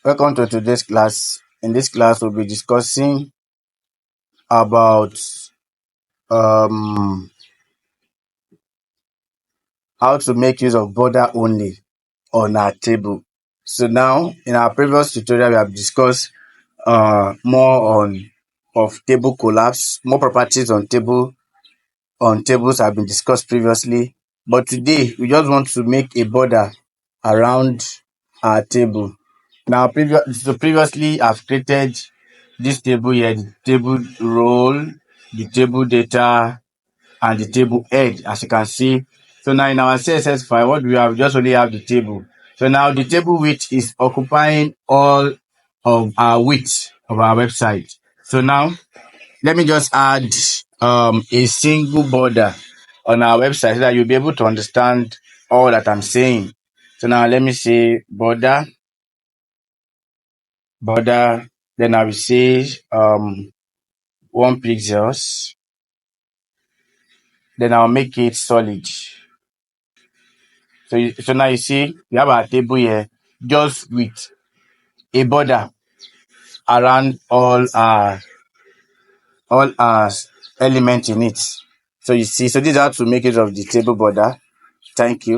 Welcome to today's class. In this class, we'll be discussing about um, how to make use of border only on our table. So now, in our previous tutorial, we have discussed more on of table collapse. More properties on tables have been discussed previously. But today, we just want to make a border around our table. Now, previously, I've created this table here, the table role, the table data, and the table head, as you can see. So now in our CSS file, what we have, we just only have the table. So now the table width is occupying all of our width of our website. So now let me just add a single border on our website so that you'll be able to understand all that I'm saying. So now let me say border, then I will say 1 pixels, then I'll make it solid. So now you see we have our table here just with a border around all our elements in it. So you see, so this is how to make use of the table border. Thank you.